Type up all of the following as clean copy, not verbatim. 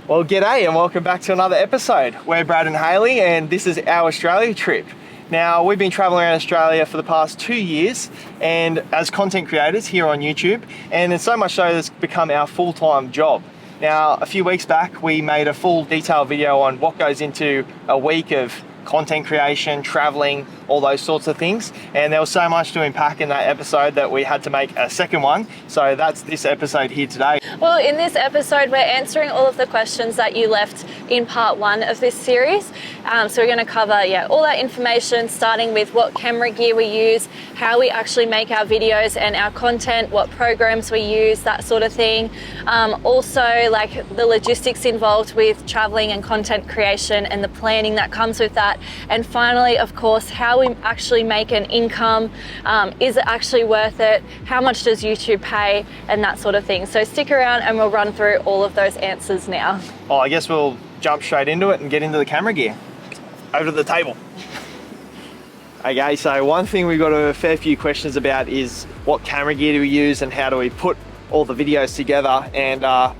Well, g'day and welcome back to another episode. We're Brad and Hayley and this is our Australia trip. Now, we've been traveling around Australia for the past 2 years and as content creators here on YouTube, and it's so much so that it's become our full-time job. Now, a few weeks back, we made a full detailed video on what goes into a week of content creation, traveling, all those sorts of things. And there was so much to unpack in that episode that we had to make a second one. So that's this episode here today. Well, in this episode, we're answering all of the questions that you left in part one of this series. So we're going to cover all that information, starting with what camera gear we use, how we actually make our videos and our content, what programs we use, that sort of thing. Also, like the logistics involved with traveling and content creation and the planning that comes with that. And finally, of course, how we actually make an income. Is it actually worth it? How much does YouTube pay? And that sort of thing. So stick around and we'll run through all of those answers now. Oh, I guess we'll jump straight into it and get into the camera gear. Over to the table. Okay, so one thing we've got a fair few questions about is what camera gear do we use and how do we put all the videos together. And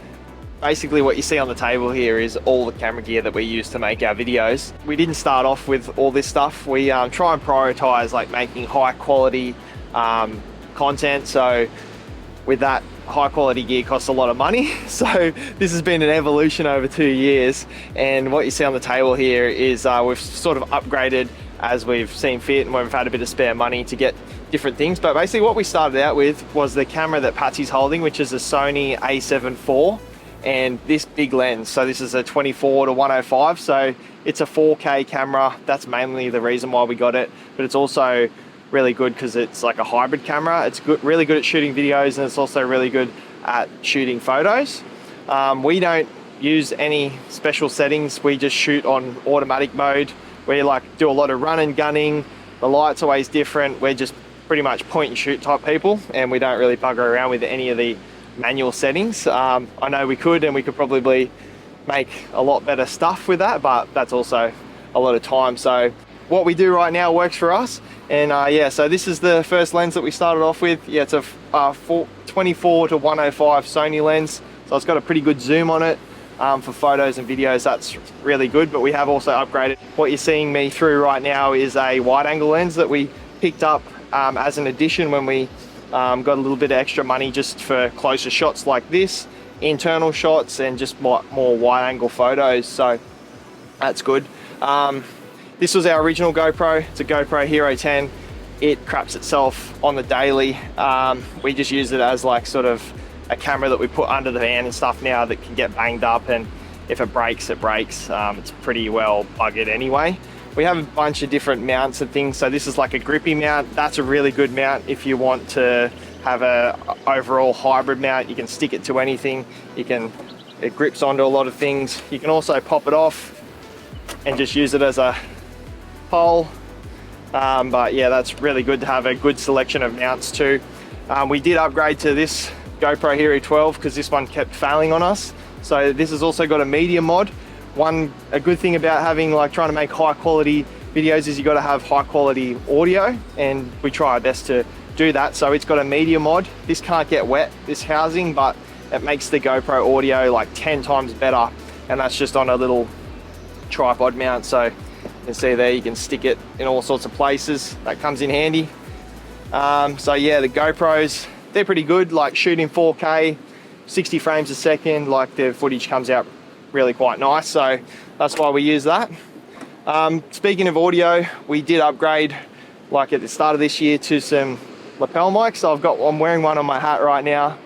basically what you see on the table here is all the camera gear that we use to make our videos. We didn't start off with all this stuff. We try and prioritize like making high quality content. So with that, high quality gear costs a lot of money. So this has been an evolution over 2 years. And what you see on the table here is we've sort of upgraded as we've seen fit and we've had a bit of spare money to get different things. But basically what we started out with was the camera that Patsy's holding, which is a Sony a7 IV. And this big lens, so this is a 24 to 105, so it's a 4K camera. That's mainly the reason why we got it, but it's also really good because it's like a hybrid camera. It's good, really good at shooting videos, and it's also really good at shooting photos. We don't use any special settings. We just shoot on automatic mode. We like do a lot of run and gunning. The light's always different. We're just pretty much point and shoot type people, and we don't really bugger around with any of the manual settings. I know we could, and we could probably make a lot better stuff with that, but that's also a lot of time. So what we do right now works for us. And so this is the first lens that we started off with. It's a 24 to 105 Sony lens, so it's got a pretty good zoom on it. For photos and videos, that's really good, but we have also upgraded. What you're seeing me through right now is a wide angle lens that we picked up as an addition when we got a little bit of extra money just for closer shots like this, internal shots, and just more wide angle photos, so that's good. This was our original GoPro. It's a GoPro Hero 10. It craps itself on the daily. We just use it as like sort of a camera that we put under the van and stuff now that can get banged up, and if it breaks, it breaks. It's pretty well buggered anyway. We have a bunch of different mounts and things. So this is like a grippy mount. That's a really good mount if you want to have a overall hybrid mount. You can stick it to anything. It grips onto a lot of things. You can also pop it off and just use it as a pole. But yeah, that's really good to have a good selection of mounts too. We did upgrade to this GoPro Hero 12 because this one kept failing on us. So this has also got a media mod. A good thing about trying to make high quality videos is you got to have high quality audio, and we try our best to do that. So it's got a media mod. This can't get wet, this housing, but it makes the GoPro audio like 10 times better, and that's just on a little tripod mount. So you can see there, you can stick it in all sorts of places. That comes in handy. So yeah, the GoPros, they're pretty good, like shooting 4K, 60 frames a second, like the footage comes out really quite nice, so that's why we use that. Speaking of audio, we did upgrade like at the start of this year to some lapel mics. So I'm wearing one on my hat right now.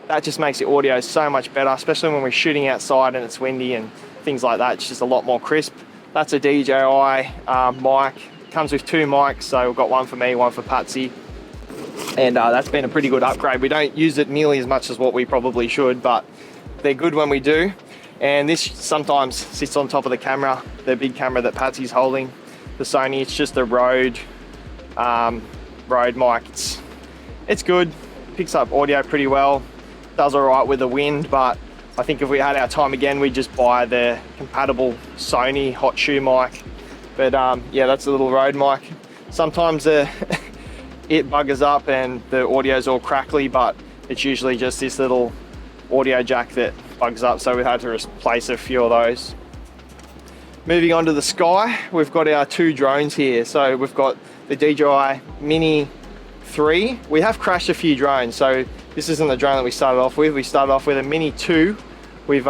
That just makes the audio so much better, especially when we're shooting outside and it's windy and things like that. It's just a lot more crisp. That's a DJI mic. It comes with 2 mics, so we've got one for me, one for Patsy. And that's been a pretty good upgrade. We don't use it nearly as much as what we probably should, but they're good when we do. And this sometimes sits on top of the camera, the big camera that Patsy's holding, the Sony. It's just a Rode mic. It's good, picks up audio pretty well, does all right with the wind, but I think if we had our time again, we'd just buy the compatible Sony hot shoe mic. But yeah, that's a little Rode mic. Sometimes it buggers up and the audio's all crackly, but it's usually just this little audio jack that bugs up, so we had to replace a few of those. Moving on to the sky, we've got our 2 drones here. So we've got the DJI Mini 3. We have crashed a few drones, so this isn't the drone that we started off with. We started off with a Mini 2. We've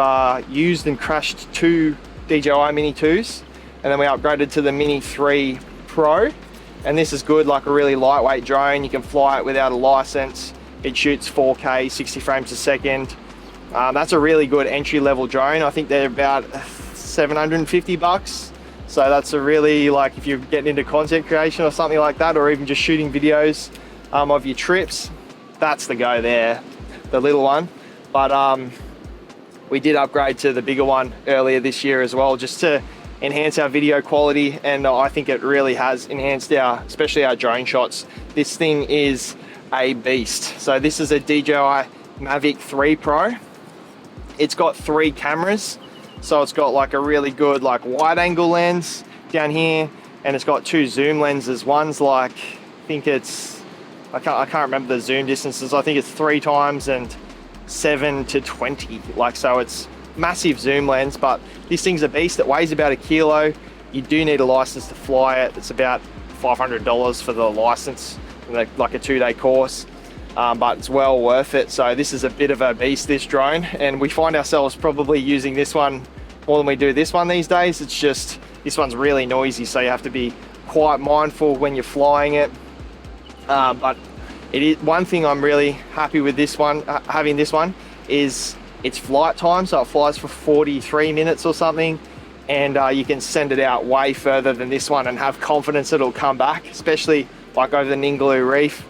used and crashed 2 DJI Mini 2s, and then we upgraded to the Mini 3 Pro. And this is good, like a really lightweight drone. You can fly it without a license. It shoots 4K, 60 frames a second. That's a really good entry-level drone. I think they're about $750. So that's a really, like, if you're getting into content creation or something like that, or even just shooting videos of your trips, that's the go there, the little one. But we did upgrade to the bigger one earlier this year as well, just to enhance our video quality, and I think it really has enhanced especially our drone shots. This thing is a beast. So this is a DJI Mavic 3 Pro. It's got 3 cameras, so it's got like a really good like wide angle lens down here, and it's got 2 zoom lenses. One's like, I think it's, I can't remember the zoom distances. I think it's 3 times and 7 to 20, like, so it's massive zoom lens. But this thing's a beast. It weighs about 1 kilo. You do need a license to fly it. It's about $500 for the license, like a 2-day course, but it's well worth it. So this is a bit of a beast, this drone, and we find ourselves probably using this one more than we do this one these days. It's just, this one's really noisy, so you have to be quite mindful when you're flying it. But it is one thing I'm really happy with this one, having this one, is its flight time. So it flies for 43 minutes or something, and you can send it out way further than this one and have confidence it'll come back, especially like over the Ningaloo Reef.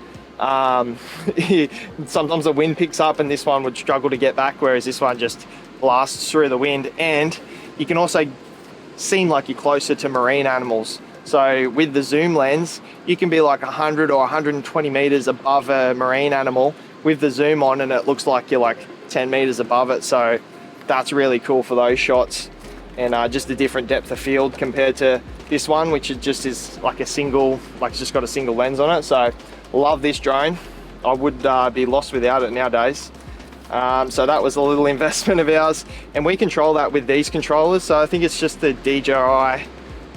Sometimes the wind picks up and this one would struggle to get back, whereas this one just blasts through the wind. And you can also seem like you're closer to marine animals. So with the zoom lens, you can be like 100 or 120 meters above a marine animal with the zoom on, and it looks like you're like 10 meters above it. So that's really cool for those shots, and just a different depth of field compared to this one, which is like a single, like it's just got a single lens on it. So love this drone. I would be lost without it nowadays. So that was a little investment of ours, and we control that with these controllers. So I think it's just the DJI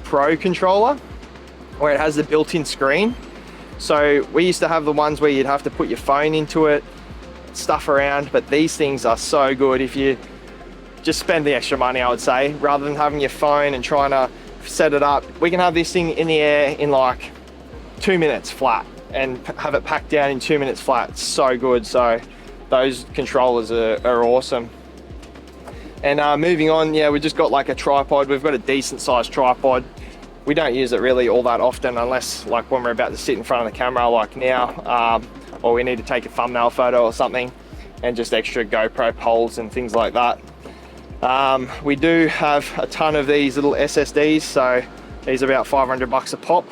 Pro controller, where it has the built-in screen. So we used to have the ones where you'd have to put your phone into it, stuff around, but these things are so good. If you just spend the extra money, I would say, rather than having your phone and trying to set it up, we can have this thing in the air in like 2 minutes flat and have it packed down in 2 minutes flat. It's so good. So those controllers are awesome. And moving on, yeah, we just got like a tripod. We've got a decent sized tripod. We don't use it really all that often, unless like when we're about to sit in front of the camera like now, or we need to take a thumbnail photo or something, and just extra GoPro poles and things like that. We do have a ton of these little SSDs, so these are about 500 bucks a pop,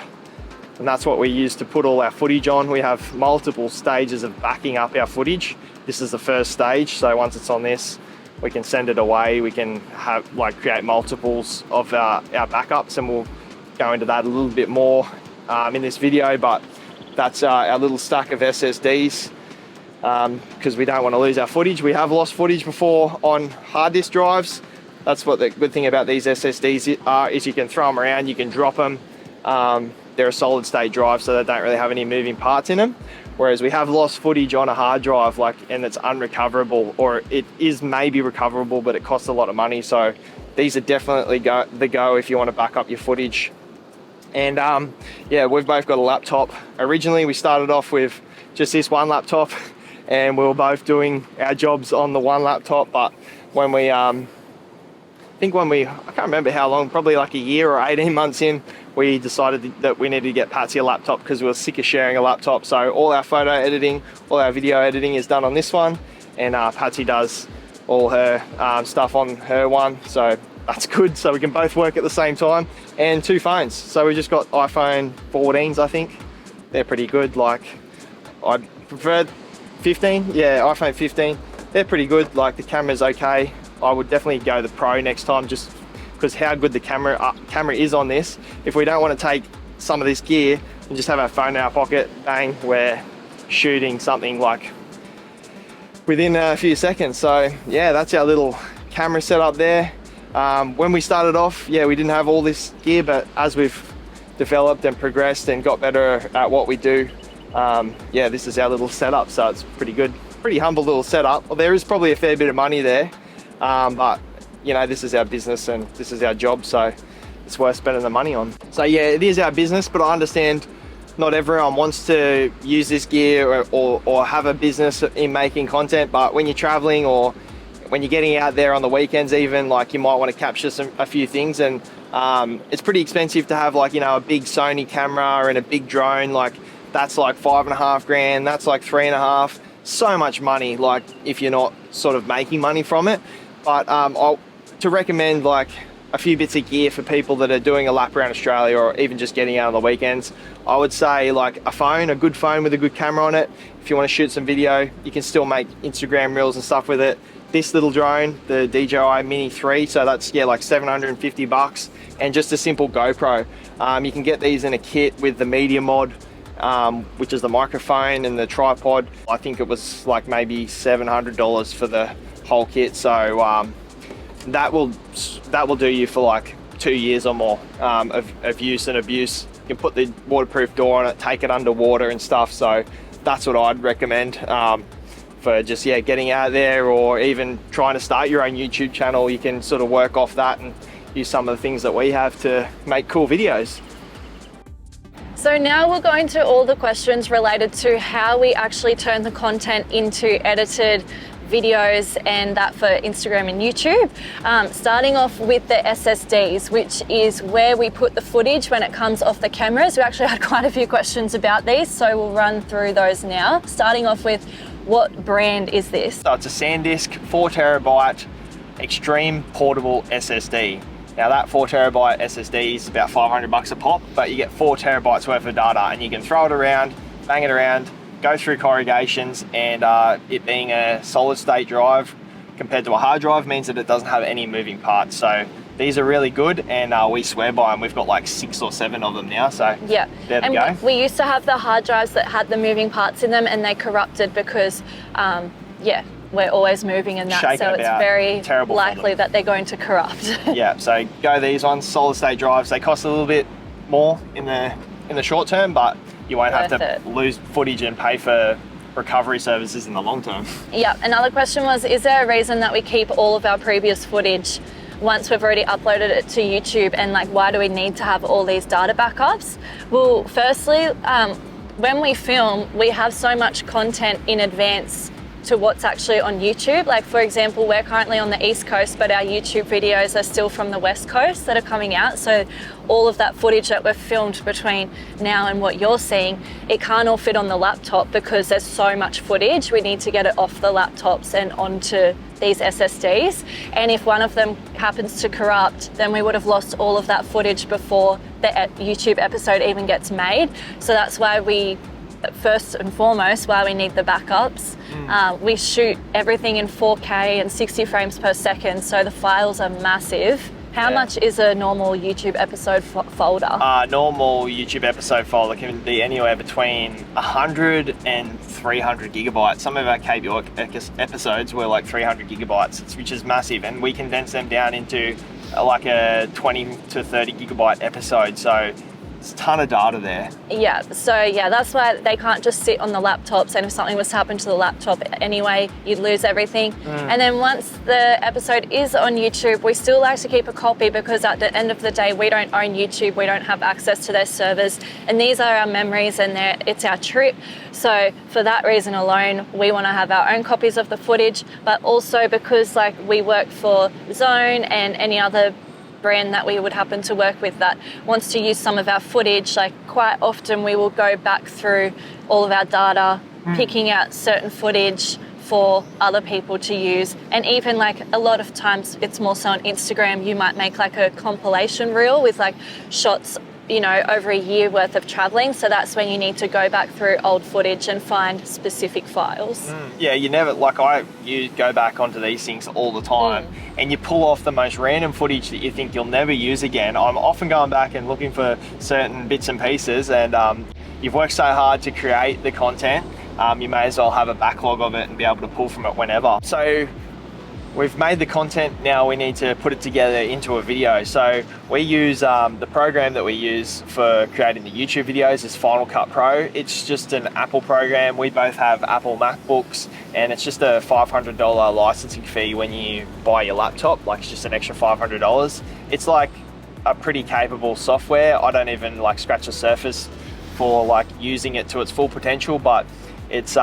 and that's what we use to put all our footage on. We have multiple stages of backing up our footage. This is the first stage, so once it's on this, we can send it away. We can have create multiples of our backups, and we'll go into that a little bit more in this video. But that's our little stack of SSDs, because we don't want to lose our footage. We have lost footage before on hard disk drives. That's what the good thing about these SSDs are, is you can throw them around, you can drop them. They're a solid state drive, so they don't really have any moving parts in them. Whereas we have lost footage on a hard drive, and it's unrecoverable, or it is maybe recoverable, but it costs a lot of money. So these are definitely the go if you want to back up your footage. And yeah, we've both got a laptop. Originally, we started off with just this one laptop, and we were both doing our jobs on the one laptop. But when we, I can't remember how long, probably like a year or 18 months in, we decided that we needed to get Patsy a laptop because we were sick of sharing a laptop. So all our photo editing, all our video editing is done on this one, and Patsy does all her stuff on her one. So that's good. So we can both work at the same time, and 2 phones. So we just got iPhone 14s, I think. They're pretty good. Like, I preferred 15. Yeah, iPhone 15. They're pretty good. Like, the camera's okay. I would definitely go the Pro next time, just because how good the camera is on this. If we don't want to take some of this gear and just have our phone in our pocket, bang, we're shooting something like within a few seconds. So yeah, that's our little camera setup there. When we started off, yeah, we didn't have all this gear, but as we've developed and progressed and got better at what we do, yeah, this is our little setup. So it's pretty good, pretty humble little setup. Well, there is probably a fair bit of money there, but you know, this is our business and this is our job, so it's worth spending the money on. So yeah, it is our business, but I understand not everyone wants to use this gear or have a business in making content. But when you're traveling or when you're getting out there on the weekends even, like, you might want to capture a few things, and it's pretty expensive to have, like, you know, a big Sony camera and a big drone. Like, that's like $5,500, that's like $3,500. So much money, like, if you're not sort of making money from it. But to recommend like a few bits of gear for people that are doing a lap around Australia or even just getting out on the weekends, I would say like a phone, a good phone with a good camera on it. If you want to shoot some video, you can still make Instagram reels and stuff with it. This little drone, the DJI Mini 3, so that's, yeah, like $750, and just a simple GoPro. You can get these in a kit with the media mod, which is the microphone and the tripod. I think it was like maybe $700 for the whole kit. So that will do you for like 2 years or more of use and abuse. You can put the waterproof door on it, take it underwater and stuff. So that's what I'd recommend for just, yeah, getting out there, or even trying to start your own YouTube channel. You can sort of work off that and use some of the things that we have to make cool videos. So now we're going to all the questions related to how we actually turn the content into edited videos, and that for Instagram and YouTube. Starting off with the SSDs, which is where we put the footage when it comes off the cameras. We actually had quite a few questions about these, so we'll run through those now. Starting off with, what brand is this? So it's a SanDisk 4TB extreme portable SSD. Now that 4TB SSD is about $500 a pop, but you get 4 terabytes worth of data, and you can throw it around, bang it around, go through corrugations, and it being a solid state drive compared to a hard drive means that it doesn't have any moving parts. So these are really good, and we swear by them. We've got like 6 or 7 of them now, so yeah, there they go. We used to have the hard drives that had the moving parts in them, and they corrupted because yeah, we're always moving in that, Shaking so it's very likely that they're going to corrupt. Yeah, so go these ones, solid state drives. They cost a little bit more in the short term, but you won't have to lose footage and pay for recovery services in the long term. Yeah, another question was, is there a reason that we keep all of our previous footage once we've already uploaded it to YouTube, and like, why do we need to have all these data backups? Well, firstly, when we film, we have so much content in advance to what's actually on YouTube. Like, for example, we're currently on the East Coast, but our YouTube videos are still from the West Coast that are coming out. So all of that footage that we've filmed between now and what you're seeing, it can't all fit on the laptop because there's so much footage. We need to get it off the laptops and onto these SSDs. And if one of them happens to corrupt, then we would have lost all of that footage before the YouTube episode even gets made. So that's why we, first and foremost, why we need the backups. We shoot everything in 4K and 60 frames per second, so the files are massive. How much is a normal YouTube episode folder? Normal YouTube episode folder can be anywhere between 100 and 300 gigabytes. Some of our KBO episodes were like 300 gigabytes, which is massive, and we condense them down into like a 20 to 30 gigabyte episode. So it's a ton of data there. Yeah, so yeah, that's why they can't just sit on the laptops, and if something was to happen to the laptop anyway, you'd lose everything. And then once the episode is on YouTube, we still like to keep a copy, because at the end of the day, we don't own YouTube, we don't have access to their servers, and these are our memories, and it's our trip. So for that reason alone, we want to have our own copies of the footage, but also because like we work for Zone and any other brand that we would happen to work with that wants to use some of our footage, like quite often we will go back through all of our data, picking out certain footage for other people to use. And even like a lot of times it's more so on Instagram, you might make like a compilation reel with like shots, you know, over a year worth of traveling. So that's when you need to go back through old footage and find specific files. Yeah, you never, like you go back onto these things all the time and you pull off the most random footage that you think you'll never use again. I'm often going back and looking for certain bits and pieces, and you've worked so hard to create the content, you may as well have a backlog of it and be able to pull from it whenever. So we've made the content, now we need to put it together into a video. So we use the program that we use for creating the YouTube videos is Final Cut Pro. It's just an Apple program. We both have Apple MacBooks, and it's just a $500 licensing fee when you buy your laptop. Like, it's just an extra $500. It's like a pretty capable software. I don't even like scratch the surface for like using it to its full potential, but it's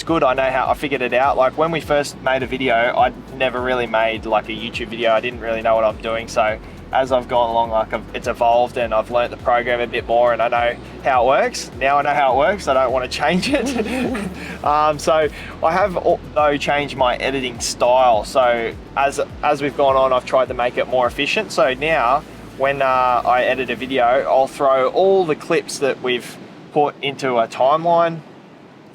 good. I know how I figured it out. Like, when we first made a video, I never really made like a YouTube video. I didn't really know what I'm doing. So as I've gone along, like it's evolved and I've learnt the program a bit more, and I know how it works. Now I know how it works. I don't want to change it. So I have though changed my editing style. So as we've gone on, I've tried to make it more efficient. So now when I edit a video, I'll throw all the clips that we've put into a timeline.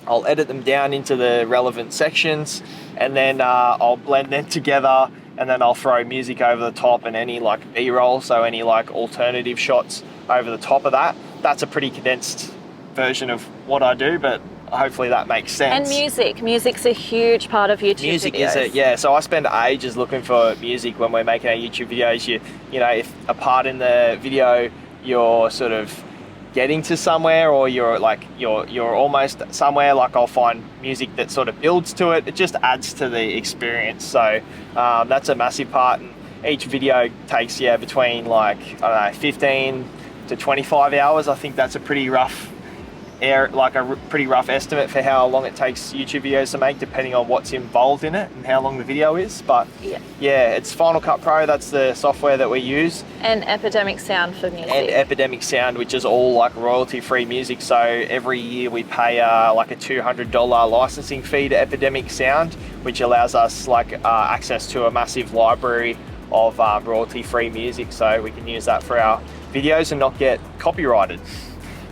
I'll edit them down into the relevant sections, and then I'll blend them together, and then I'll throw music over the top and any like B-roll, so any like alternative shots over the top of that. That's a pretty condensed version of what I do, but hopefully that makes sense. And music's a huge part of YouTube music videos. Is it? Yeah. So I spend ages looking for music when we're making our YouTube videos. You know, if a part in the video you're sort of getting to somewhere, or you're almost somewhere, like I'll find music that sort of builds to it. It just adds to the experience. So that's a massive part. And each video takes between like, I don't know, 15 to 25 hours. I think that's a pretty rough pretty rough estimate for how long it takes YouTube videos to make, depending on what's involved in it and how long the video is. But yeah, it's Final Cut Pro. That's the software that we use. And Epidemic Sound for music. And Epidemic Sound, which is all like royalty-free music. So every year we pay like a $200 licensing fee to Epidemic Sound, which allows us like access to a massive library of royalty-free music. So we can use that for our videos and not get copyrighted.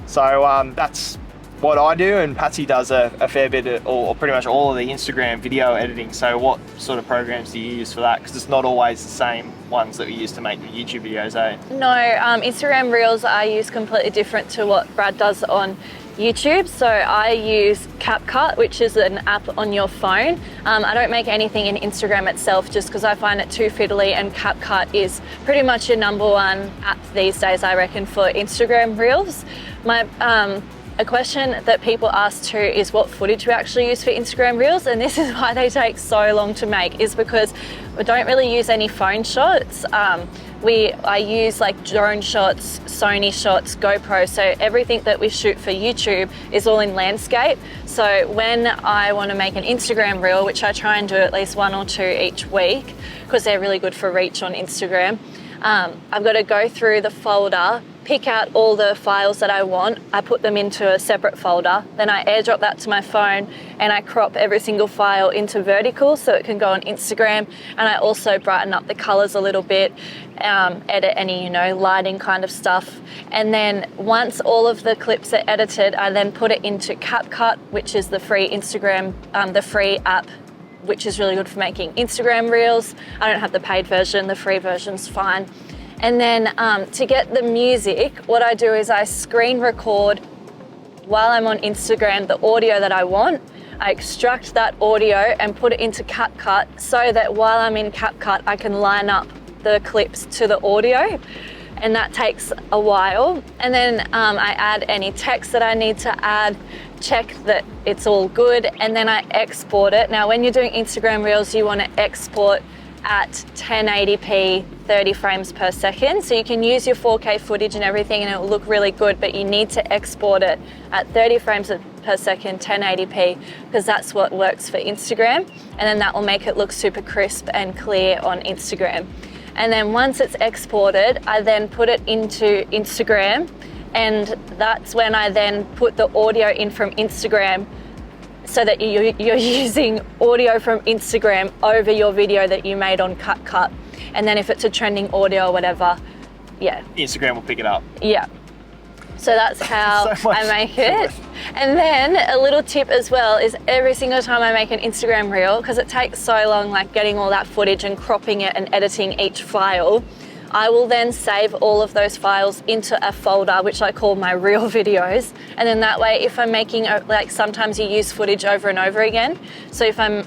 So that's what I do, and Patsy does a fair bit of, or pretty much all of the Instagram video editing. So what sort of programs do you use for that? Because it's not always the same ones that we use to make the YouTube videos, eh? No, Instagram Reels I use completely different to what Brad does on YouTube. So I use CapCut, which is an app on your phone. I don't make anything in Instagram itself just because I find it too fiddly, and CapCut is pretty much your #1 app these days, I reckon, for Instagram Reels. A question that people ask too is what footage we actually use for Instagram Reels, and this is why they take so long to make, is because we don't really use any phone shots. I use like drone shots, Sony shots, GoPro, so everything that we shoot for YouTube is all in landscape. So when I want to make an Instagram Reel, which I try and do at least 1 or 2 each week because they're really good for reach on Instagram, I've got to go through the folder, pick out all the files that I want, I put them into a separate folder, then I airdrop that to my phone, and I crop every single file into vertical so it can go on Instagram, and I also brighten up the colors a little bit, edit any, lighting kind of stuff. And then once all of the clips are edited, I then put it into CapCut, which is the free Instagram, the free app, which is really good for making Instagram Reels. I don't have the paid version, the free version's fine. And then to get the music, what I do is I screen record while I'm on Instagram the audio that I want. I extract that audio and put it into CapCut so that while I'm in CapCut, I can line up the clips to the audio. And that takes a while. And then I add any text that I need to add, check that it's all good, and then I export it. Now, when you're doing Instagram Reels, you want to export at 1080p, 30 frames per second. So you can use your 4K footage and everything and it will look really good, but you need to export it at 30 frames per second, 1080p, because that's what works for Instagram. And then that will make it look super crisp and clear on Instagram. And then once it's exported, I then put it into Instagram, and that's when I then put the audio in from Instagram, so that you're using audio from Instagram over your video that you made on CapCut. And then if it's a trending audio or whatever, Instagram will pick it up. Yeah. So that's how I make it. And then a little tip as well is every single time I make an Instagram Reel, because it takes so long, like getting all that footage and cropping it and editing each file, I will then save all of those files into a folder, which I call my real videos. And then that way, if I'm making, like sometimes you use footage over and over again. So if I'm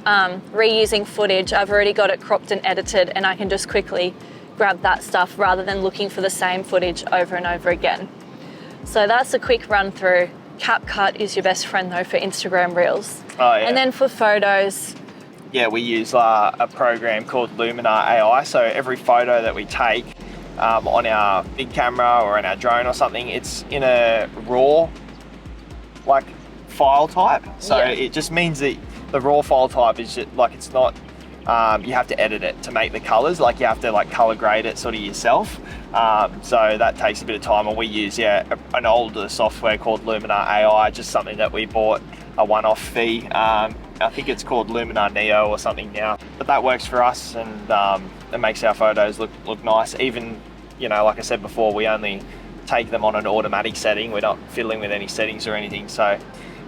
reusing footage, I've already got it cropped and edited, and I can just quickly grab that stuff rather than looking for the same footage over and over again. So that's a quick run through. CapCut is your best friend though for Instagram Reels. Oh, yeah. And then for photos, yeah, we use a program called Luminar AI. So every photo that we take on our big camera or in our drone or something, it's in a raw like file type. So it just means that the raw file type is just, like, it's not, you have to edit it to make the colors, like you have to like color grade it sort of yourself. So that takes a bit of time, and we use an older software called Luminar AI, just something that we bought a one-off fee. I think it's called Luminar Neo or something now, but that works for us, and it makes our photos look nice. Even, you know, like I said before, we only take them on an automatic setting. We're not fiddling with any settings or anything. So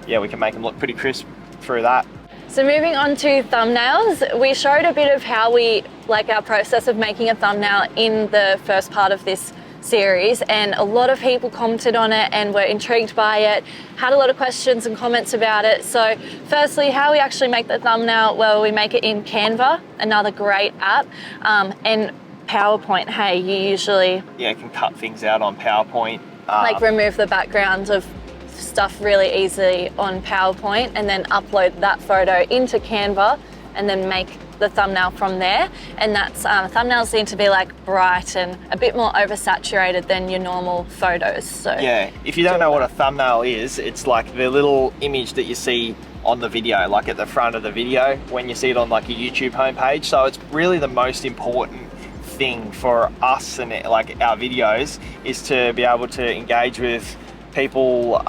yeah, we can make them look pretty crisp through that. So moving on to thumbnails, we showed a bit of how we, like our process of making a thumbnail in the first part of this series, and a lot of people commented on it and were intrigued by it, had a lot of questions and comments about it. So firstly, how we actually make the thumbnail, well, we make it in Canva, another great app, and PowerPoint. Hey, you usually can cut things out on PowerPoint, like remove the background of stuff really easily on PowerPoint, and then upload that photo into Canva and then make the thumbnail from there. And that's thumbnails need to be like bright and a bit more oversaturated than your normal photos. So yeah, if you don't know what a thumbnail is, it's like the little image that you see on the video, like at the front of the video when you see it on like a YouTube homepage. So it's really the most important thing for us and like our videos is to be able to engage with people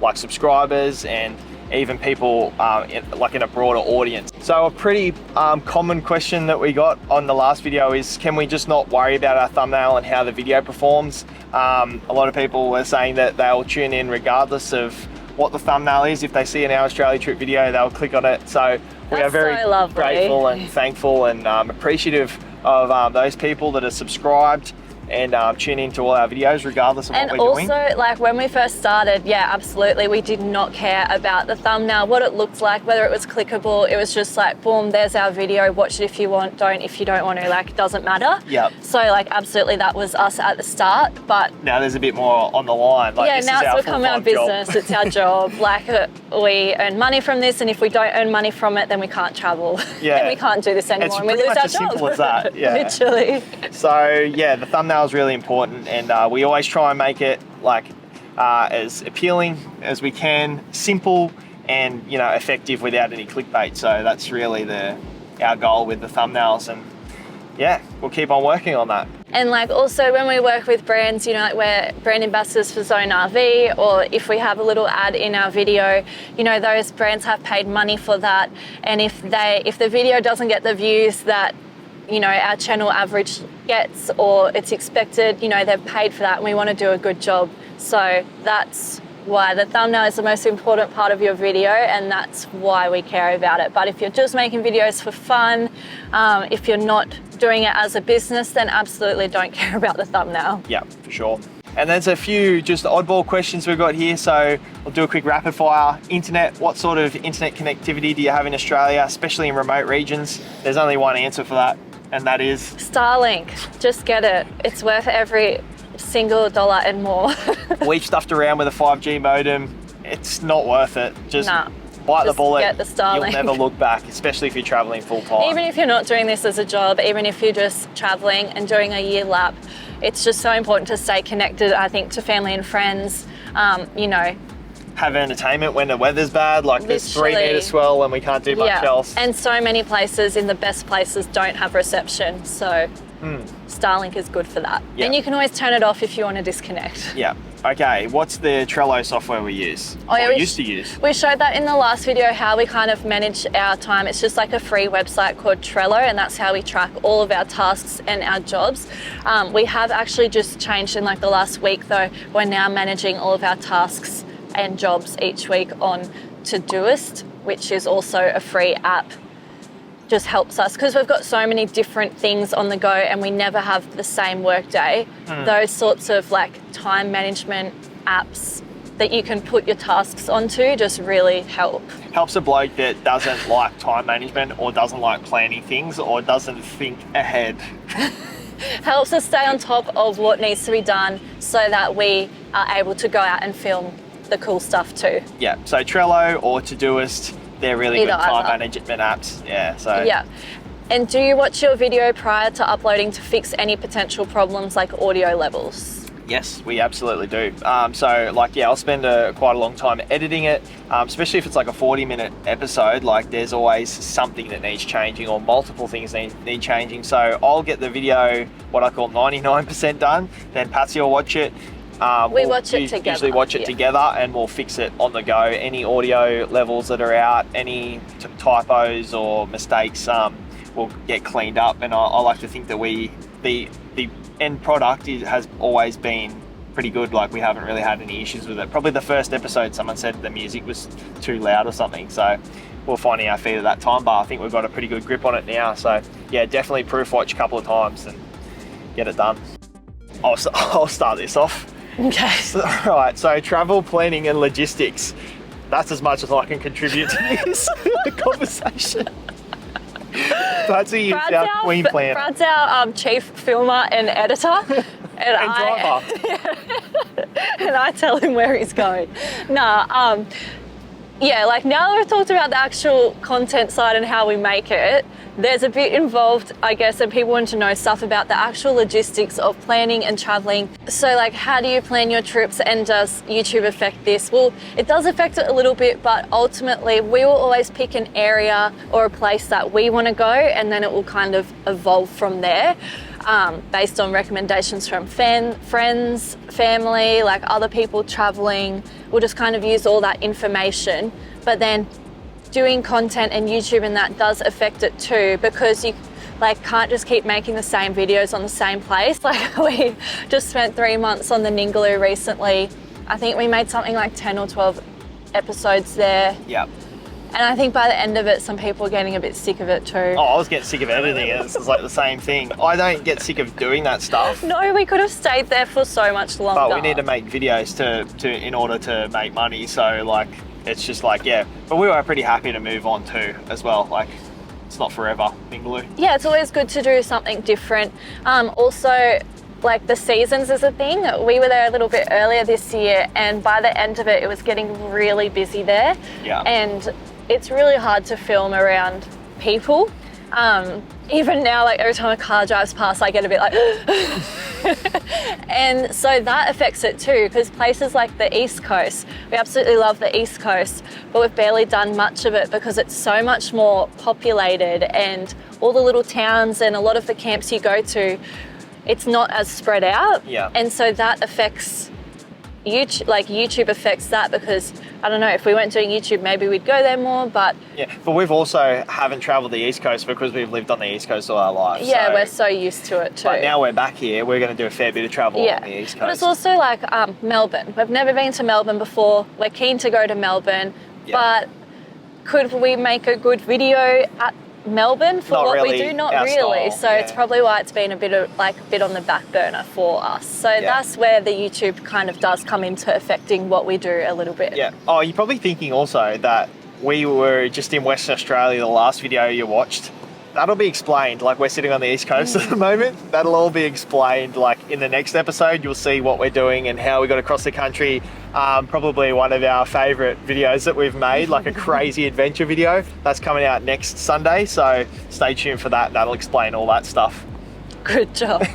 like subscribers and even people in a broader audience. So a pretty common question that we got on the last video is, can we just not worry about our thumbnail and how the video performs? A lot of people were saying that they'll tune in regardless of what the thumbnail is. If they see an Our Australia trip video, they'll click on it. So we are very grateful and thankful and appreciative of those people that are subscribed and tune into all our videos regardless of what we're doing. And also, like when we first started, yeah, absolutely, we did not care about the thumbnail, what it looked like, whether it was clickable. It was just like, boom, there's our video, watch it if you want, don't if you don't want to, like, it doesn't matter. Yep. So like absolutely that was us at the start, but now there's a bit more on the line. Like, yeah, now it's become our business, it's our job. Like we earn money from this, and if we don't earn money from it, then we can't travel. Yeah. And we can't do this anymore, and we lose our job. It's pretty much as simple as that, yeah. Literally. So yeah, the thumbnail is really important, and we always try and make it like as appealing as we can, simple and, you know, effective without any clickbait. So that's really our goal with the thumbnails, and yeah, we'll keep on working on that. And like also when we work with brands, you know, like we're brand ambassadors for Zone RV, or if we have a little ad in our video, you know, those brands have paid money for that. And if the video doesn't get the views that, you know, our channel average gets, or it's expected, you know, they've paid for that, and we want to do a good job. So that's why the thumbnail is the most important part of your video, and that's why we care about it. But if you're just making videos for fun, if you're not doing it as a business, then absolutely don't care about the thumbnail. Yeah, for sure. And there's a few just oddball questions we've got here, so we'll do a quick rapid fire. Internet, what sort of internet connectivity do you have in Australia, especially in remote regions? There's only one answer for that, and that is Starlink. Just get it. It's worth every single dollar and more. We've stuffed around with a 5G modem. It's not worth it. Just bite the bullet. Get the Starlink. You'll never look back, especially if you're traveling full time. Even if you're not doing this as a job, even if you're just traveling and doing a year lap, it's just so important to stay connected, I think, to family and friends. You know, have entertainment when the weather's bad, like there's 3 meter swell and we can't do much else. And so many places in the best places don't have reception, so Starlink is good for that. And you can always turn it off if you want to disconnect. Yeah. Okay, what's the Trello software we use? We used to use? We showed that in the last video, how we kind of manage our time. It's just like a free website called Trello, and that's how we track all of our tasks and our jobs. We have actually just changed in like the last week though. We're now managing all of our tasks and jobs each week on Todoist, which is also a free app. just helps us because we've got so many different things on the go and we never have the same work day. Those sorts of like time management apps that you can put your tasks onto just really help. Helps a bloke that doesn't like time management or doesn't like planning things or doesn't think ahead. Helps us stay on top of what needs to be done so that we are able to go out and film the cool stuff too. Yeah, so Trello or Todoist, they're really good time management apps. Yeah, so. Yeah. And do you watch your video prior to uploading to fix any potential problems like audio levels? Yes, we absolutely do. So like, yeah, I'll spend quite a long time editing it, especially if it's like a 40-minute episode, like there's always something that needs changing or multiple things need changing. So I'll get the video, what I call 99% done, then Patsy will watch it. We watch it together. Usually watch it together and we'll fix it on the go. Any audio levels that are out, any typos or mistakes will get cleaned up. And I like to think that the end product has always been pretty good. Like we haven't really had any issues with it. Probably the first episode someone said the music was too loud or something. So we're finding our feet at that time, but I think we've got a pretty good grip on it now. So yeah, definitely proof watch a couple of times and get it done. I'll start this off. Okay. Right, so travel planning and logistics. That's as much as I can contribute to this conversation. Patsy is our queen planner. Brad's our chief filmer and editor. And driver. And I tell him where he's going. Yeah, like now that we've talked about the actual content side and how we make it, there's a bit involved, I guess, and people want to know stuff about the actual logistics of planning and traveling. So like, how do you plan your trips and does YouTube affect this? Well, it does affect it a little bit, but ultimately we will always pick an area or a place that we want to go and then it will kind of evolve from there. Based on recommendations from friends, family, like other people traveling. We'll just kind of use all that information. But then doing content and YouTube and that does affect it too, because you like can't just keep making the same videos on the same place. Like we just spent 3 months on the Ningaloo recently. I think we made something like 10 or 12 episodes there. Yep. And I think by the end of it, some people are getting a bit sick of it too. Oh, I was getting sick of editing it. It's like the same thing. I don't get sick of doing that stuff. No, we could have stayed there for so much longer. But we need to make videos to in order to make money. So like, it's just like, yeah. But we were pretty happy to move on too as well. Like, it's not forever, Ningaloo. Yeah, it's always good to do something different. Also, like the seasons is a thing. We were there a little bit earlier this year and by the end of it, it was getting really busy there. Yeah. And it's really hard to film around people. Even now, like every time a car drives past, I get a bit like, and so that affects it too, because places like the East Coast, we absolutely love the East Coast, but we've barely done much of it because it's so much more populated and all the little towns and a lot of the camps you go to, it's not as spread out. Yeah. And so that affects YouTube, like YouTube affects that because, I don't know, if we weren't doing YouTube, maybe we'd go there more, but... Yeah, but we've also haven't travelled the East Coast because we've lived on the East Coast all our lives. Yeah, so we're so used to it too. But now we're back here, we're going to do a fair bit of travel on the East Coast. But it's also like Melbourne. We've never been to Melbourne before. We're keen to go to Melbourne, but could we make a good video at Melbourne for what we do? Not really. So it's probably why it's been a bit on the back burner for us. So that's where the YouTube kind of does come into affecting what we do a little bit. Yeah. Oh, you're probably thinking also that we were just in Western Australia, the last video you watched. That'll be explained. Like, we're sitting on the East Coast at the moment. That'll all be explained. Like, in the next episode, you'll see what we're doing and how we got across the country. Probably one of our favourite videos that we've made, like a crazy adventure video. That's coming out next Sunday, so stay tuned for that. That'll explain all that stuff. Good job.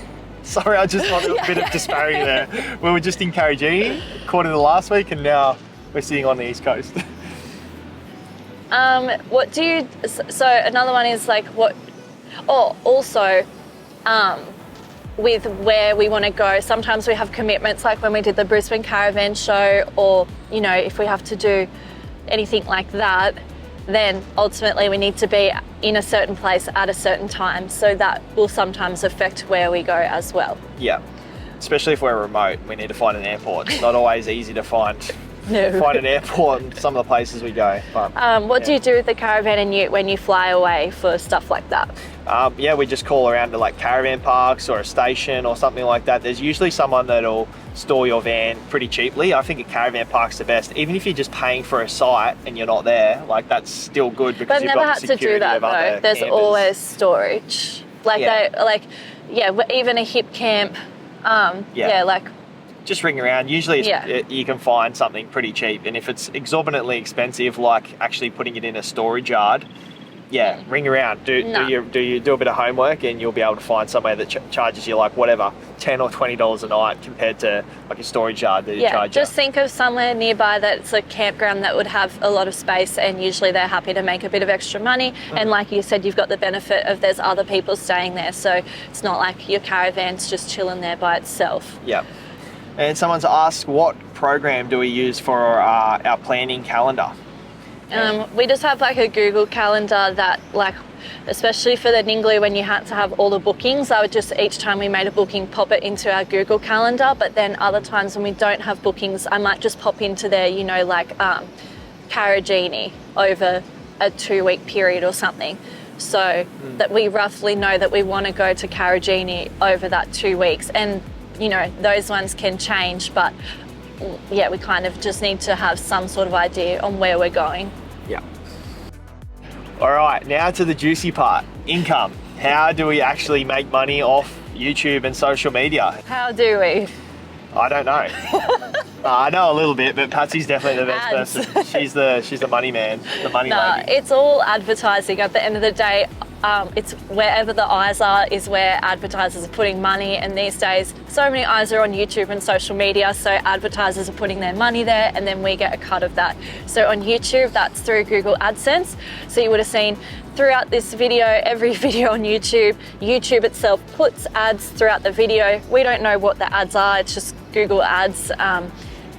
Sorry, I just wanted a bit of disparity there. We were just in Karajini, quarter to last week, and now we're sitting on the East Coast. What do you, so another one is like what, also with where we want to go, sometimes we have commitments like when we did the Brisbane Caravan show, or, you know, if we have to do anything like that, then ultimately we need to be in a certain place at a certain time. So that will sometimes affect where we go as well. Yeah, especially if we're remote, we need to find an airport. It's not always easy to find find an airport in some of the places we go. But, what do you do with the caravan and ute when you fly away for stuff like that? Yeah, we just call around to like caravan parks or a station or something like that. There's usually someone that'll store your van pretty cheaply. I think a caravan park's the best. Even if you're just paying for a site and you're not there, like that's still good because But you've never got had the to do security that of other though. There's campers. always storage. Even a hip camp. Like just ring around. Usually you can find something pretty cheap, and if it's exorbitantly expensive, like actually putting it in a storage yard, ring around. Do a bit of homework, and you'll be able to find somewhere that charges you like whatever $10 or $20 a night compared to like a storage yard that charge just you. think of somewhere nearby that's a campground that would have a lot of space, and usually they're happy to make a bit of extra money. And like you said, you've got the benefit of there's other people staying there, so it's not like your caravan's just chilling there by itself. Yeah. And someone's asked, what program do we use for our planning calendar? We just have like a Google calendar that, like, especially for the Ningaloo, when you had to have all the bookings, I would just, each time we made a booking, pop it into our Google calendar. But then other times when we don't have bookings, I might just pop into there, Carragini over a 2-week period or something. So that we roughly know that we want to go to Carragini over that 2 weeks. And, those ones can change, but we kind of just need to have some sort of idea on where we're going. Yeah. All right, now to the juicy part, income. How do we actually make money off YouTube and social media? How do we? I don't know. I know a little bit, but Patsy's definitely the best person. She's the money man, the money lady. It's all advertising. At the end of the day, it's wherever the eyes are is where advertisers are putting money, and these days so many eyes are on YouTube and social media, so advertisers are putting their money there and then we get a cut of that. So on YouTube, that's through Google AdSense. So you would have seen throughout this video, every video on YouTube itself puts ads throughout the video. We don't know what the ads are, it's just Google ads,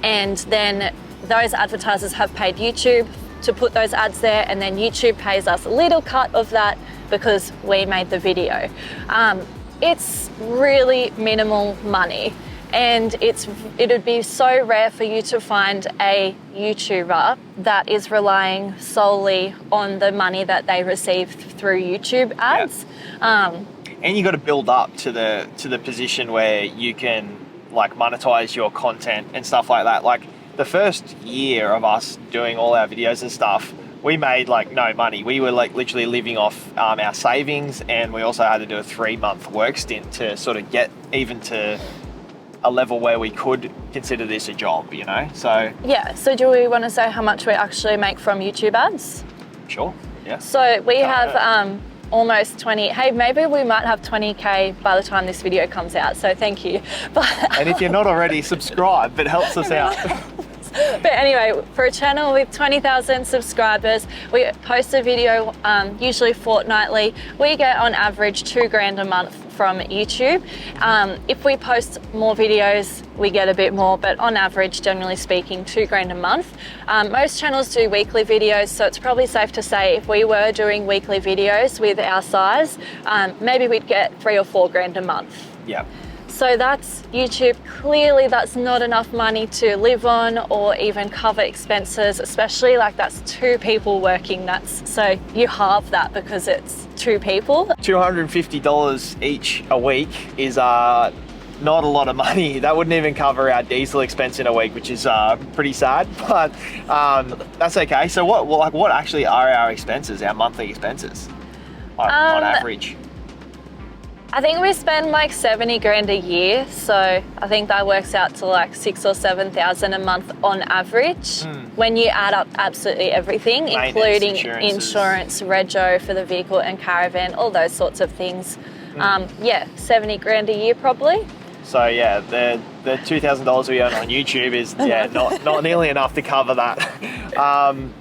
and then those advertisers have paid YouTube to put those ads there, and then YouTube pays us a little cut of that because we made the video. It's really minimal money, and it'd be so rare for you to find a YouTuber that is relying solely on the money that they receive through YouTube ads. And you got to build up to the position where you can like monetize your content and stuff like that. Like the first year of us doing all our videos and stuff, we made like no money. We were like literally living off our savings, and we also had to do a 3-month work stint to sort of get even to a level where we could consider this a job, So so do we want to say how much we actually make from YouTube ads? Sure. Yeah. So we have almost 20. Hey, maybe we might have 20K by the time this video comes out, so thank you. And if you're not already, subscribe. It helps us out. But anyway, for a channel with 20,000 subscribers, we post a video usually fortnightly. We get on average $2,000 a month from YouTube. If we post more videos, we get a bit more, but on average, generally speaking, $2,000 a month. Most channels do weekly videos, so it's probably safe to say if we were doing weekly videos with our size, maybe we'd get $3,000 or $4,000 a month. Yeah. So that's YouTube. Clearly that's not enough money to live on or even cover expenses, especially like that's 2 people working. So you halve that because it's 2 people. $250 each a week is not a lot of money. That wouldn't even cover our diesel expense in a week, which is pretty sad, but that's okay. So what actually are our expenses, our monthly expenses on average? I think we spend like 70 grand a year, so I think that works out to like 6,000 or 7,000 a month on average. When you add up absolutely everything, including insurance, rego for the vehicle and caravan, all those sorts of things. 70 grand a year probably. So yeah, the $2,000 we earn on YouTube is not nearly enough to cover that,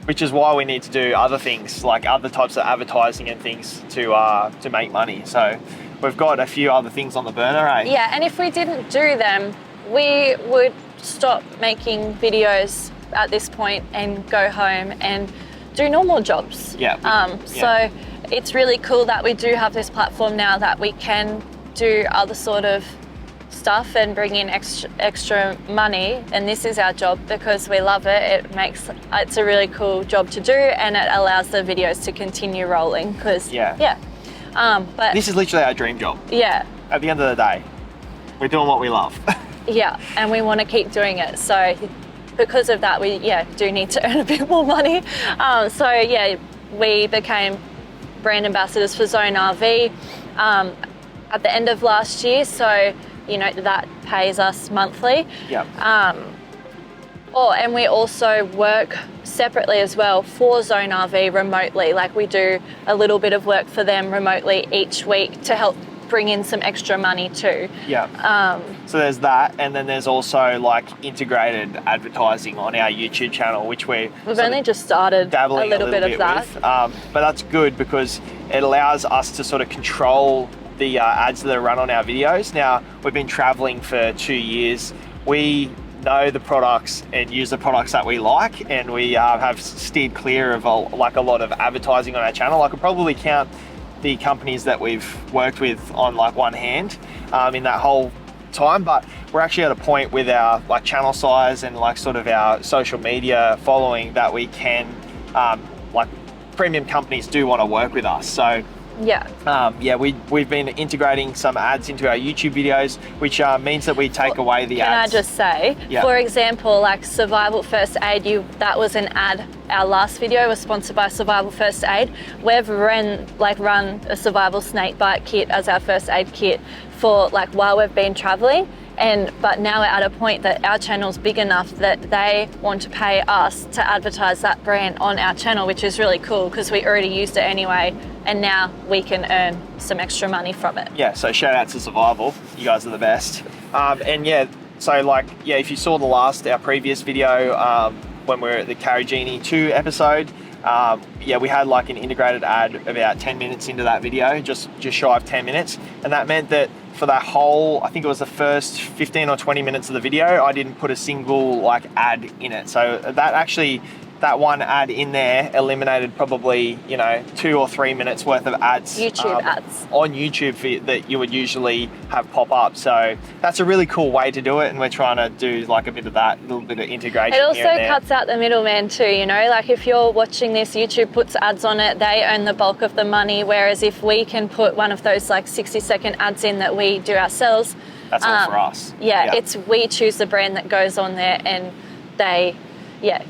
which is why we need to do other things like other types of advertising and things to make money. So we've got a few other things on the burner, eh? Yeah, and if we didn't do them, we would stop making videos at this point and go home and do normal jobs. So it's really cool that we do have this platform now that we can do other sort of stuff and bring in extra money, and this is our job because we love it. It's a really cool job to do, and it allows the videos to continue rolling because but this is literally our dream job. Yeah. At the end of the day, we're doing what we love. Yeah, and we want to keep doing it. So because of that, we do need to earn a bit more money. We became brand ambassadors for Zone RV at the end of last year. So, that pays us monthly. Yeah. And we also work separately as well for Zone RV remotely. Like we do a little bit of work for them remotely each week to help bring in some extra money too. Yeah. So there's that, and then there's also like integrated advertising on our YouTube channel, which we've only just started dabbling a little bit of that. With. But that's good because it allows us to sort of control the ads that are run on our videos. Now, we've been traveling for 2 years. We know the products and use the products that we like, and we have steered clear of a lot of advertising on our channel. I could probably count the companies that we've worked with on like one hand in that whole time, but we're actually at a point with our like channel size and like sort of our social media following that we can like premium companies do want to work with us. So we've been integrating some ads into our YouTube videos, which means that we take away the ads. Can I just say, for example, like Survival First Aid, that was an ad. Our last video was sponsored by Survival First Aid. We've run a survival snake bite kit as our first aid kit for like while we've been traveling. But now we're at a point that our channel's big enough that they want to pay us to advertise that brand on our channel, which is really cool because we already used it anyway, and now we can earn some extra money from it. Yeah, so shout out to Survival. You guys are the best. If you saw our previous video when we were at the Carragini 2 episode, we had like an integrated ad about 10 minutes into that video, just shy of 10 minutes. And that meant that for that whole, I think it was the first 15 or 20 minutes of the video, I didn't put a single like ad in it. So that one ad in there eliminated probably 2 or 3 minutes worth of ads, YouTube ads on YouTube that you would usually have pop up. So that's a really cool way to do it, and we're trying to do like a bit of that, a little bit of integration. It also cuts out the middleman too, like if you're watching this, YouTube puts ads on it, they earn the bulk of the money, whereas if we can put one of those like 60-second ads in that we do ourselves, that's all for us. It's we choose the brand that goes on there, and they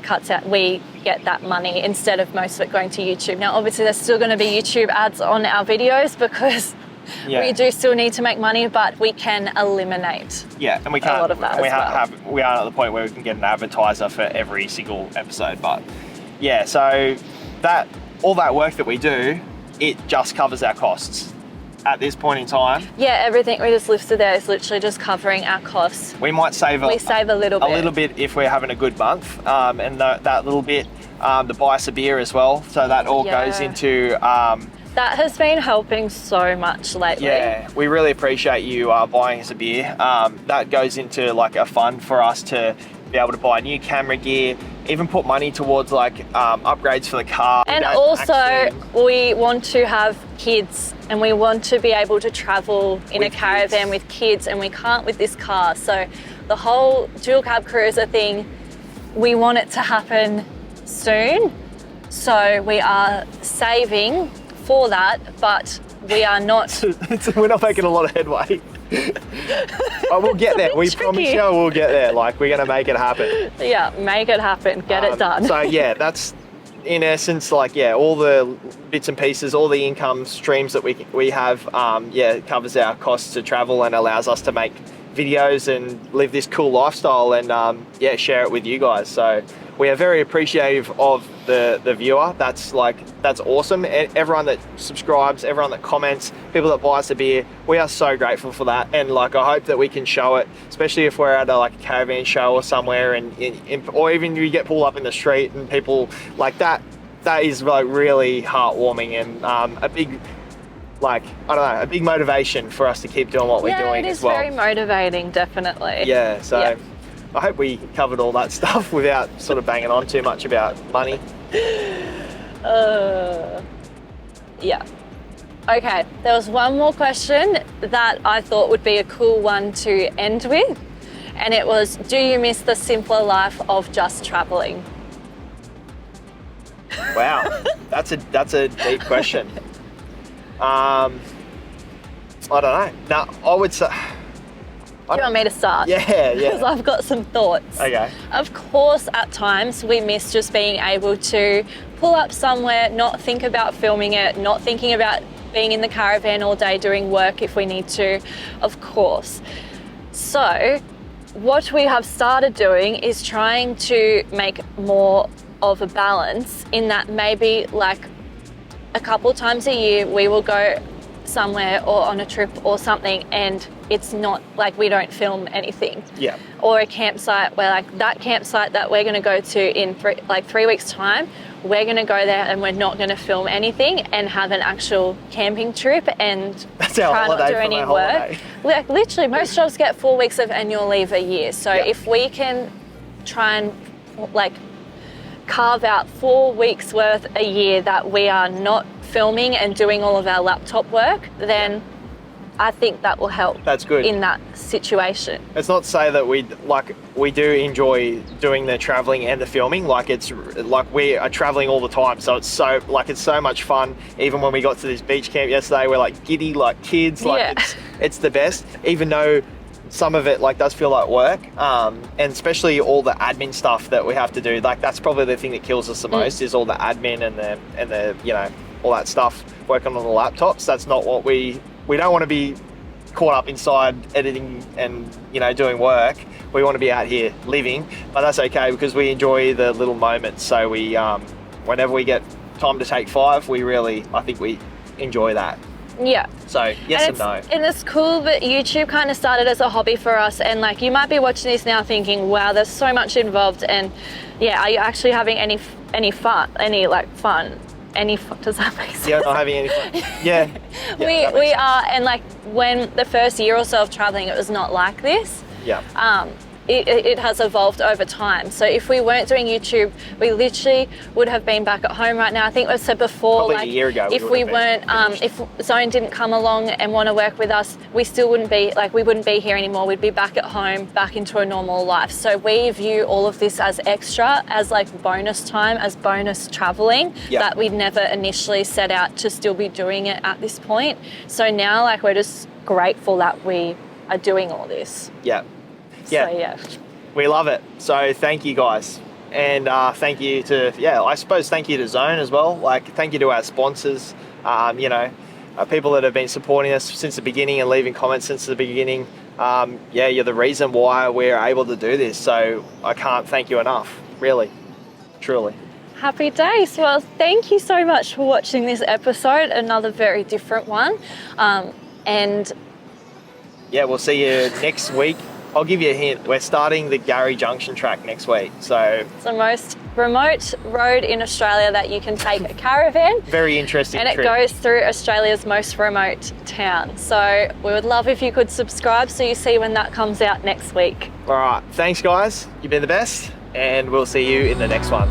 cuts out, we get that money instead of most of it going to YouTube. Now, obviously, there's still going to be YouTube ads on our videos because we do still need to make money, but we can eliminate and we can't, a lot of that we are at the point where we can get an advertiser for every single episode. But so that all that work that we do, it just covers our costs. At this point in time, everything we just listed there is literally just covering our costs. We might save a little bit if we're having a good month, and that little bit, the buy us a beer as well. So that all goes into. That has been helping so much lately. Yeah, we really appreciate you buying us a beer. That goes into like a fund for us to be able to buy new camera gear, even put money towards like upgrades for the car. And also we want to have kids, and we want to be able to travel in a caravan with kids, and we can't with this car. So the whole dual cab cruiser thing, we want it to happen soon. So we are saving for that, but we are not. We're not making a lot of headway. But we'll get there. We promise you we'll get there. Like, we're going to make it happen. Yeah, make it happen. Get it done. So that's in essence all the bits and pieces, all the income streams that we have. It covers our costs to travel and allows us to make videos and live this cool lifestyle and share it with you guys. So we are very appreciative of the viewer. That's awesome. Everyone that subscribes, everyone that comments, people that buy us a beer, we are so grateful for that. And I hope that we can show it, especially if we're at a caravan show or somewhere, or even you get pulled up in the street and people like that. That is really heartwarming and a big. A big motivation for us to keep doing what we're doing as well. Yeah, it is very motivating, definitely. Yeah, so I hope we covered all that stuff without sort of banging on too much about money. Okay, there was one more question that I thought would be a cool one to end with, and it was, do you miss the simpler life of just traveling? Wow, that's a deep question. I don't know. No, I would say. Do you want me to start? Yeah. Because I've got some thoughts. Okay. Of course, at times we miss just being able to pull up somewhere, not think about filming it, not thinking about being in the caravan all day doing work if we need to, of course. So what we have started doing is trying to make more of a balance in that maybe like a couple times a year we will go somewhere or on a trip or something and it's not like we don't film anything. Yeah. Or a campsite where like that campsite that we're going to go to in 3 weeks time, we're going to go there and we're not going to film anything and have an actual camping trip and That's our try not holiday to do from any our work. holiday. Like literally most jobs get 4 weeks of annual leave a year. So Yeah. if we can try and like carve out 4 weeks worth a year that we are not filming and doing all of our laptop work, then I think that will help. That's good. In that situation. It's not to say that we do enjoy doing the traveling and the filming. Like it's like we are traveling all the time, so it's so much fun. Even when we got to this beach camp yesterday, we're like giddy like kids. Like Yeah. it's the best. Even though some of it like does feel like work, and especially all the admin stuff that we have to do. Like that's probably the thing that kills us the most is all the admin and the you know all that stuff working on the laptops. That's not what we don't want to be caught up inside editing and you know doing work. We want to be out here living, but that's okay because we enjoy the little moments. So we whenever we get time to take 5, I think we enjoy that. Yeah. So yes and no. And it's cool that YouTube kind of started as a hobby for us, and like you might be watching this now thinking, wow, there's so much involved, and yeah, are you actually having any fun? Does that make sense? Yeah, not having any fun. Yeah. We are, and like when the first year or so of traveling, it was not like this. Yeah. It has evolved over time. So if we weren't doing YouTube, we literally would have been back at home right now. I think I've said before, Probably like a year ago, if we weren't, if Zone didn't come along and want to work with us, we still wouldn't be we wouldn't be here anymore. We'd be back at home, back into a normal life. So we view all of this as extra, as like bonus time, as bonus traveling that we'd never initially set out to still be doing it at this point. So now like we're just grateful that we are doing all this. Yeah. Yeah. So, yeah. We love it. So thank you guys. And thank you to, I suppose thank you to Zone as well. Like thank you to our sponsors, people that have been supporting us since the beginning and leaving comments since the beginning. You're the reason why we're able to do this. So I can't thank you enough, really, truly. Happy days. Well, thank you so much for watching this episode, another very different one. We'll see you next week. I'll give you a hint. We're starting the Gary Junction track next week. So it's the most remote road in Australia that you can take a caravan. Very interesting and trip. It goes through Australia's most remote town. So we would love if you could subscribe so you see when that comes out next week. All right. Thanks, guys. You've been the best. And we'll see you in the next one.